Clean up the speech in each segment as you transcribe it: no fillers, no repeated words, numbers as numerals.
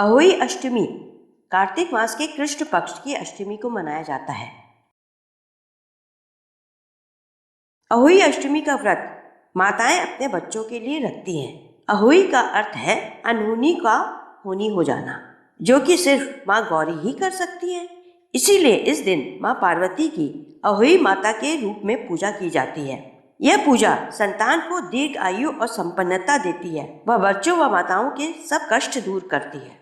अहोई अष्टमी कार्तिक मास के कृष्ण पक्ष की अष्टमी को मनाया जाता है। अहोई अष्टमी का व्रत माताएं अपने बच्चों के लिए रखती हैं। अहोई का अर्थ है अनहोनी का होनी हो जाना, जो कि सिर्फ माँ गौरी ही कर सकती हैं। इसीलिए इस दिन माँ पार्वती की अहोई माता के रूप में पूजा की जाती है। यह पूजा संतान को दीर्घ आयु और संपन्नता देती है। वह बच्चों व माताओं के सब कष्ट दूर करती है।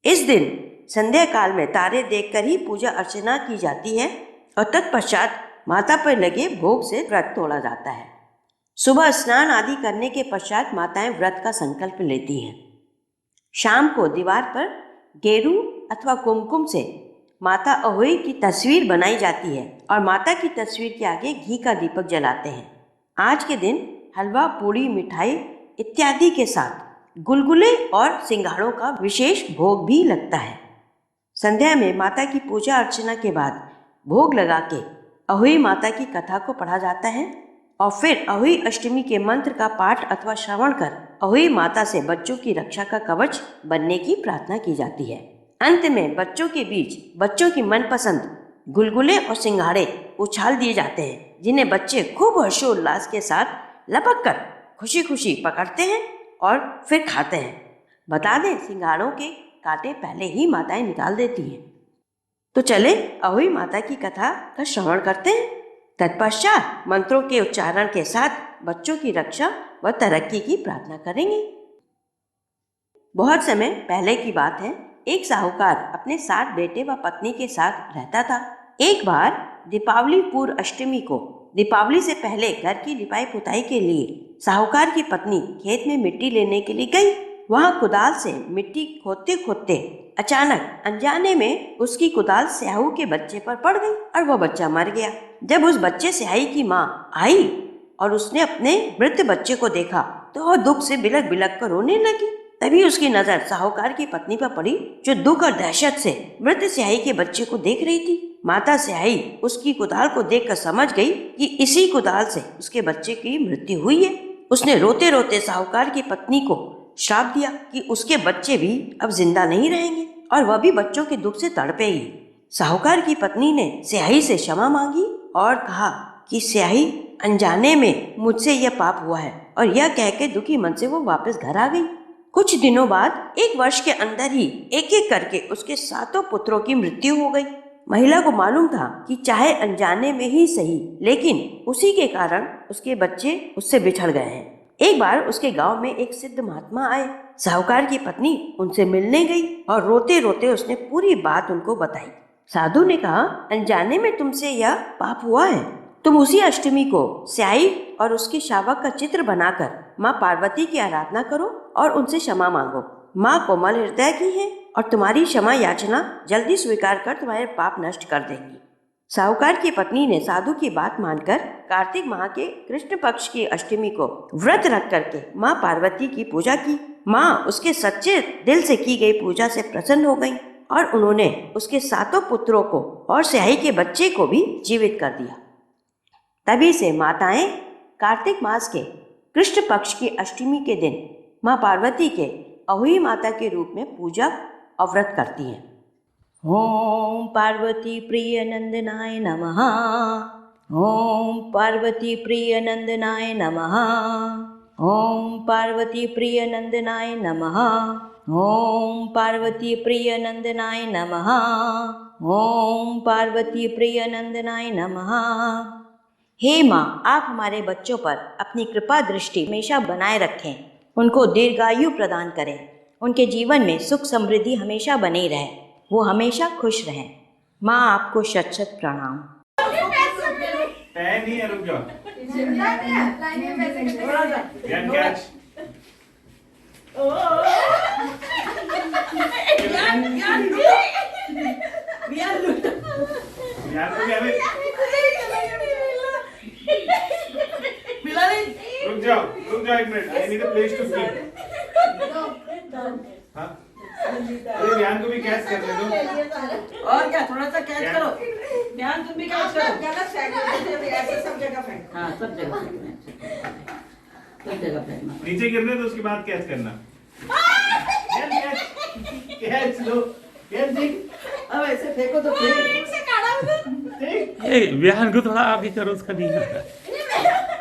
इस दिन संध्या काल में तारे देखकर ही पूजा अर्चना की जाती है और तत्पश्चात माता पर लगे भोग से व्रत तोड़ा जाता है। सुबह स्नान आदि करने के पश्चात माताएं व्रत का संकल्प लेती हैं। शाम को दीवार पर गेरू अथवा कुमकुम से माता अहोई की तस्वीर बनाई जाती है और माता की तस्वीर के आगे घी का दीपक जलाते हैं। आज के दिन हलवा, पूड़ी, मिठाई इत्यादि के साथ गुलगुले और सिंघाड़ों का विशेष भोग भी लगता है। संध्या में माता की पूजा अर्चना के बाद भोग लगा के अहोई माता की कथा को पढ़ा जाता है और फिर अहोई अष्टमी के मंत्र का पाठ अथवा श्रवण कर अहोई माता से बच्चों की रक्षा का कवच बनने की प्रार्थना की जाती है। अंत में बच्चों के बीच बच्चों की मनपसंद गुलगुले और सिंघाड़े उछाल दिए जाते हैं, जिन्हें बच्चे खूब हर्षोल्लास के साथ लपक कर खुशी खुशी पकड़ते हैं और फिर खाते हैं। बता दें, सिंघाड़ों के कांटे पहले ही माताएं निकाल देती हैं। तो चले अहोई माता की कथा का श्रवण करते हैं। तत्पश्चात मंत्रों के उच्चारण के साथ बच्चों की रक्षा व तरक्की की प्रार्थना करेंगे। बहुत समय पहले की बात है। एक साहूकार अपने 7 बेटे व पत्नी के साथ रहता था। एक बार दीपावली पूर्व अष्टमी को दीपावली से पहले घर की लिपाई पुताई के लिए साहूकार की पत्नी खेत में मिट्टी लेने के लिए गई। वहां कुदाल से मिट्टी खोदते खोदते अचानक अनजाने में उसकी कुदाल स्याहू के बच्चे पर पड़ गई और वह बच्चा मर गया। जब उस बच्चे स्याही की माँ आई और उसने अपने मृत बच्चे को देखा तो वह दुख से बिलख बिलख कर रोने लगी। तभी उसकी नजर साहूकार की पत्नी पर पड़ी, जो दुख और दहशत से मृत स्याही के बच्चे को देख रही थी। माता स्याही उसकी कुदाल को देखकर समझ गई कि इसी कुदाल से उसके बच्चे की मृत्यु हुई है। उसने रोते रोते साहूकार की पत्नी को श्राप दिया कि उसके बच्चे भी अब जिंदा नहीं रहेंगे और वह भी बच्चों के दुख से तड़पेगी। साहूकार की पत्नी ने स्याही से क्षमा मांगी और कहा कि स्याही, अनजाने में मुझसे यह पाप हुआ है, और यह कह के दुखी मन से वो वापस घर आ गई। कुछ दिनों बाद 1 वर्ष के अंदर ही एक एक करके उसके 7 पुत्रों की मृत्यु हो गई। महिला को मालूम था कि चाहे अनजाने में ही सही, लेकिन उसी के कारण उसके बच्चे उससे बिछड़ गए हैं। एक बार उसके गांव में एक सिद्ध महात्मा आए। साहूकार की पत्नी उनसे मिलने गई और रोते रोते उसने पूरी बात उनको बताई। साधु ने कहा, अनजाने में तुमसे यह पाप हुआ है। तुम उसी अष्टमी को स्याही और उसके शावक का चित्र बनाकर माँ पार्वती की आराधना करो और उनसे क्षमा मांगो। माँ कोमल हृदय की है और तुम्हारी क्षमा याचना जल्दी स्वीकार कर तुम्हारे पाप नष्ट कर देंगी। साहूकार की पत्नी ने साधु की बात मानकर कार्तिक माह के कृष्ण पक्ष की अष्टमी को व्रत रख करके माँ पार्वती की पूजा की। माँ उसके सच्चे दिल से की गई पूजा से प्रसन्न हो गई और उन्होंने उसके 7 पुत्रों को और स्याही के बच्चे को भी जीवित कर दिया। तभी से माताएं कार्तिक मास के कृष्ण पक्ष की अष्टमी के दिन माँ पार्वती के अहोई माता के रूप में पूजा और व्रत करती हैं। ओम पार्वती प्रिय नंदनाय नमः। ओम पार्वती प्रिय नंदनाय नमः। ओम पार्वती प्रिय नंदनाय नमः। ओम पार्वती प्रिय नंदनाय नमः। ओम पार्वती प्रिय नंदनाय नमः। हे माँ, आप हमारे बच्चों पर अपनी कृपा दृष्टि हमेशा बनाए रखें, उनको दीर्घायु प्रदान करें, उनके जीवन में सुख समृद्धि हमेशा बनी रहे, वो हमेशा खुश रहें। माँ, आपको शत शत प्रणाम। रुक जाओ 1 मिनट। I need a place to sleep. हाँ, अरे ध्यान को भी कैच करने दो। और क्या, थोड़ा सा कैच करो। ध्यान तुम भी कैच करो। ऐसे सब जगह फेंक। हाँ, सब जगह फेंकना। नीचे गिरने तो उसके बाद कैच करना। कैच लो कैच देख अब ऐसे फेंको तो फेंक देख ए विहान को थोड़ा आगे करो, उसका नहीं होता।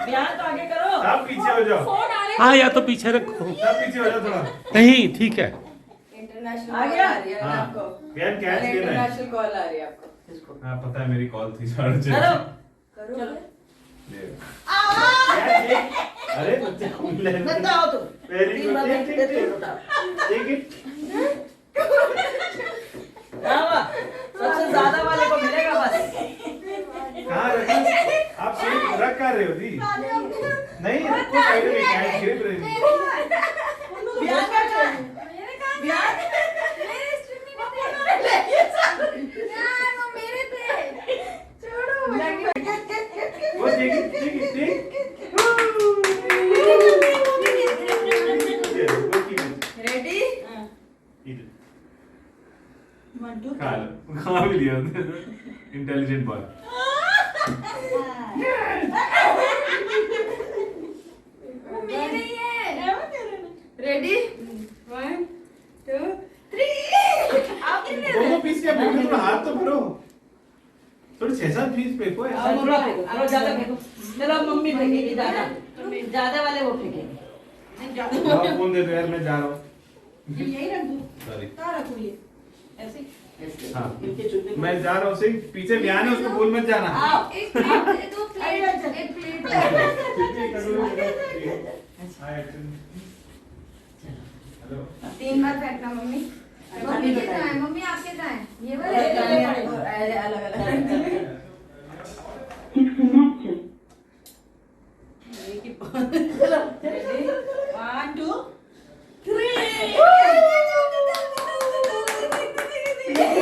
ध्यान तो आगे करो। आप पीछे हो जाओ हाँ या तो पीछे रखो। सब पीछे हो जाओ थोड़ा नहीं ठीक है। इंटरनेशनल आ कॉल गया? आ रही है हाँ आपको। ध्यान कैच लेना है इंटरनेशनल कॉल आ रही है आपको। इसको हाँ पता है मेरी कॉल थी साढ़े चलो छह करो। चलो कैच देख अरे बच्चे कूद ले लगता हो तुम वेरी तीन गुड बार देख देखते देख तो उठाओ। देख इट हाँ, वाह। सबसे ज्यादा वाले को मिलेगा बस। कहाँ रखा आप सिर्फ रख कर रहे हो दी नहीं रखो साइड में कैच गिर रही है ध्यान क्या कर? ध्यान? वो देख देख देख रेडी? खा लो खा भी लिया इंटेलिजेंट बॉय रेडी? 1 2 3 दोनों पीस क्या फेंको थोड़ा हाथ तो भरो थोड़ी 6-7 पीस फेंको अब ऐसा थोड़ा फेंको, थोड़ा ज्यादा फेंको। चलो अब मम्मी फेंकेगी ज्यादा। ज्यादा वाले वो फेंकेंगे। आप फोन दे दो यार मैं जा रहा हूँ यही रख दूँ। सॉरी कहाँ रखूँ ये? ऐसे? ऐसे। हाँ। इनके चुटकी को- मैं जा रहा हूँ सिंह पीछे ध्यान है उसको भूल मत जाना आओ। हेलो 3 बार फेंकना मम्मी। मम्मी के कहाँ है? मम्मी आपके कहाँ है? ये अलग अलग। चलो रेडी 1 2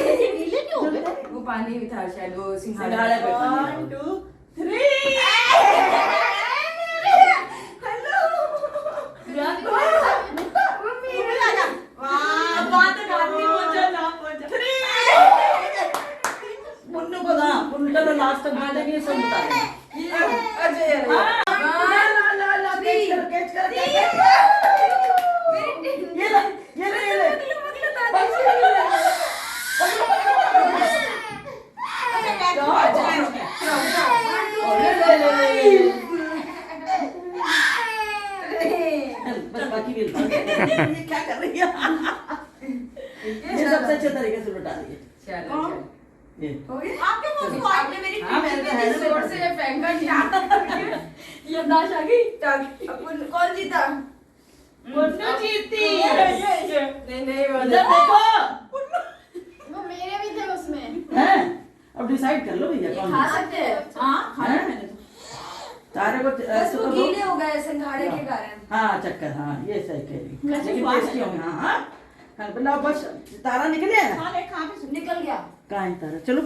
वो पानी भी था शायद वो सिंघाड़े सिंघाड़ा पे पे 1 2 3 मुन्नू को ना मुन्नू चलो लास्ट तक बोलने के लिए सब बता कैच कर ये ले ये ले ये ले बस बाकी भी ये क्या कर रही है ये सबसे अच्छे तरीके से लुटा रही है चलो ये आपके मुंह को आपने मेरी हाँ, मेरे तो है जोर से ये फेंका नहीं। यमदाश आ गई अपन कौन जीता? मुन्नू जीती नहीं नहीं वो इधर देखो वो मेरे भी थे उसमें हैं अब डिसाइड कर लो भैया कौन खा जीता। सकते हैं हाँ खाया मैंने तो तारे को बस ऐसे वो तो दो गीले हो गए सिंघाड़े के कारण। हाँ चक्कर हाँ ये सही कह रही वैसे लेकिन स्वाद टेस्टी है। होंगे हाँ हाँ हाँ, मतलब बस तारा निकल गया ना खा ले खा भी निकल गया। कहाँ है तारा चलो